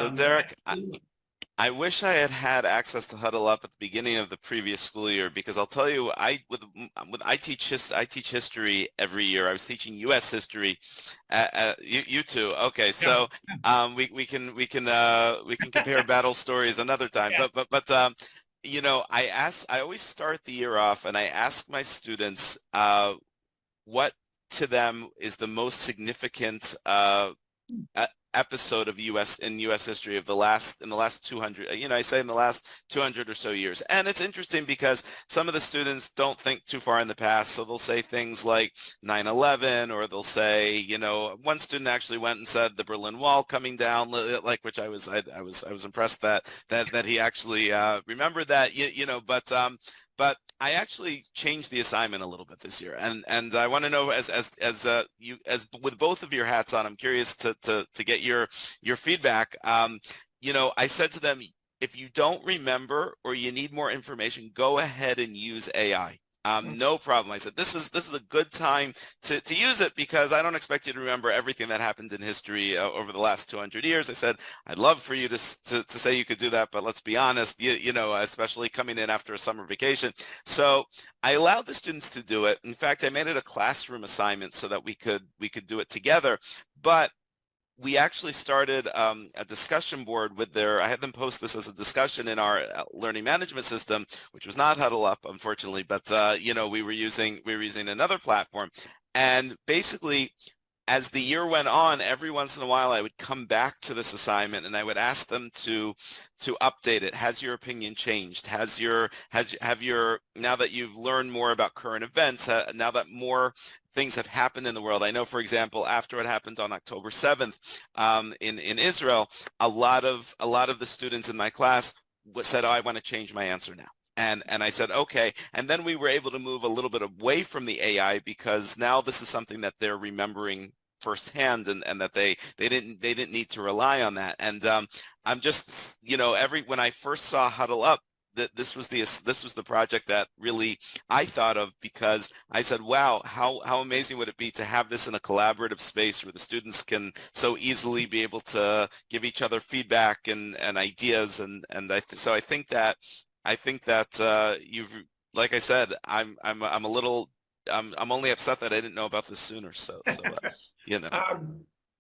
So Um, Derek, I wish I had had access to Huddle Up at the beginning of the previous school year because I'll tell you, I teach history every year. I was teaching U.S. history. You too. Okay, yeah, so we can compare battle stories another time. yeah. But I always start the year off and I ask my students what to them is the most significant episode of U.S. history of the last 200, I say in the last 200 or so years. And it's interesting because some of the students don't think too far in the past, so they'll say things like 9/11, or they'll say, one student actually went and said the Berlin Wall coming down, like, which I was impressed that he actually remembered that, but I actually changed the assignment a little bit this year, and I want to know, as with both of your hats on, I'm curious to get your feedback. I said to them, if you don't remember or you need more information, go ahead and use AI. No problem. I said, this is a good time to use it because I don't expect you to remember everything that happened in history over the last 200 years. I said, I'd love for you to say you could do that, but let's be honest, especially coming in after a summer vacation. So I allowed the students to do it. In fact, I made it a classroom assignment so that we could do it together. But we actually started a discussion board I had them post this as a discussion in our learning management system, which was not Huddle Up, unfortunately, but we were using another platform. And basically, as the year went on, every once in a while I would come back to this assignment and I would ask them to update it. Has your opinion changed? Now that you've learned more about current events, now that more things have happened in the world. I know, for example, after it happened on October 7th in Israel, a lot of the students in my class said, oh, I want to change my answer now. And I said, okay. And then we were able to move a little bit away from the AI because now this is something that they're remembering firsthand, and that they didn't need to rely on that. And I'm just, when I first saw Huddle Up, that this was the project that really I thought of, because I said, wow, how amazing would it be to have this in a collaborative space where the students can so easily be able to give each other feedback and ideas, so I think that you've, like I said, I'm a little, I'm only upset that I didn't know about this sooner. So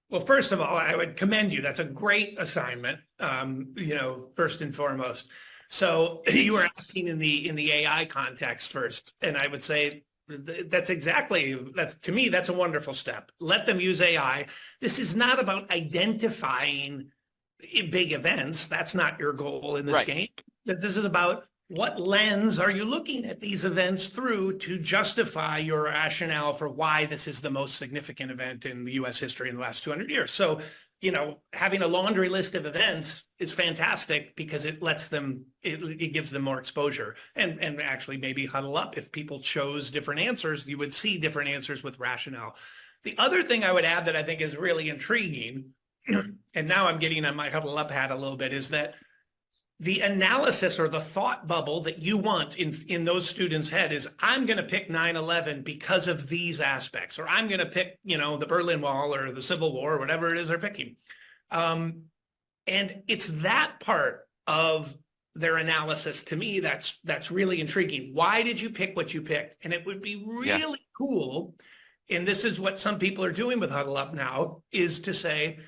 Well, first of all, I would commend you. That's a great assignment. First and foremost. So you were asking in the AI context first, and I would say to me, that's a wonderful step. Let them use AI. This is not about identifying big events. That's not your goal in this game. This is about what lens are you looking at these events through to justify your rationale for why this is the most significant event in the U.S. history in the last 200 years. So, having a laundry list of events is fantastic because it gives them more exposure, and actually maybe Huddle Up. If people chose different answers, you would see different answers with rationale. The other thing I would add that I think is really intriguing, and now I'm getting on my Huddle Up hat a little bit, is that the analysis or the thought bubble that you want in those students' head is, I'm going to pick 9/11 because of these aspects, or I'm going to pick, the Berlin Wall or the Civil War, or whatever it is they're picking. And it's that part of their analysis, to me, that's really intriguing. Why did you pick what you picked? And it would be really cool, and this is what some people are doing with Huddle Up now, is to say,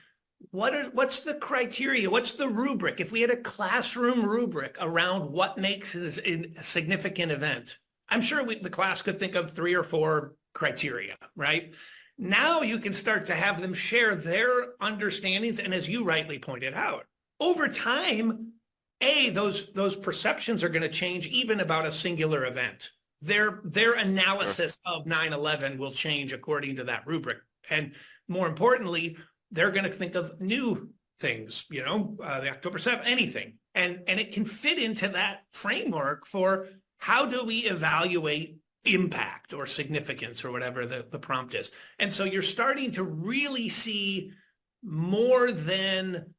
what's the criteria? What's the rubric? If we had a classroom rubric around what makes it a significant event, I'm sure the class could think of 3 or 4 criteria, right? Now you can start to have them share their understandings. And as you rightly pointed out, over time, those perceptions are going to change even about a singular event. Their analysis of 9/11 will change according to that rubric. And more importantly, they're going to think of new things, the October 7th, anything. And it can fit into that framework for how do we evaluate impact or significance, or whatever the prompt is. And so you're starting to really see more than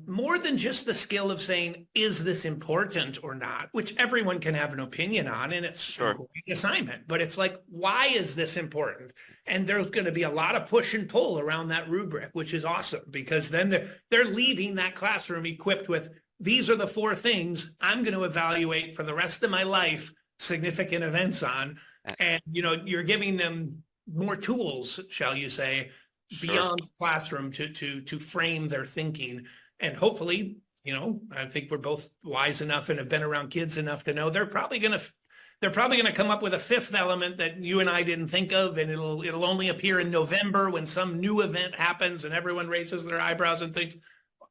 more than just the skill of saying, is this important or not, which everyone can have an opinion on, and it's Sure. a great assignment, but it's like, why is this important? And there's going to be a lot of push and pull around that rubric, which is awesome, because then they're leaving that classroom equipped with, these are the 4 things I'm going to evaluate for the rest of my life significant events on. And, you're giving them more tools, shall you say, Sure. beyond the classroom to frame their thinking. And hopefully, I think we're both wise enough and have been around kids enough to know they're probably going to come up with a 5th element that you and I didn't think of, and it'll only appear in November when some new event happens and everyone raises their eyebrows and thinks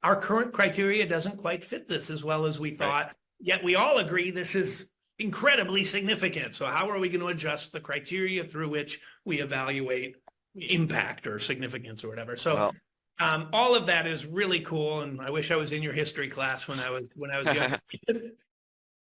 our current criteria doesn't quite fit this as well as we thought. Right. Yet we all agree this is incredibly significant. So how are we going to adjust the criteria through which we evaluate impact or significance or whatever? So all of that is really cool. And I wish I was in your history class when I was young.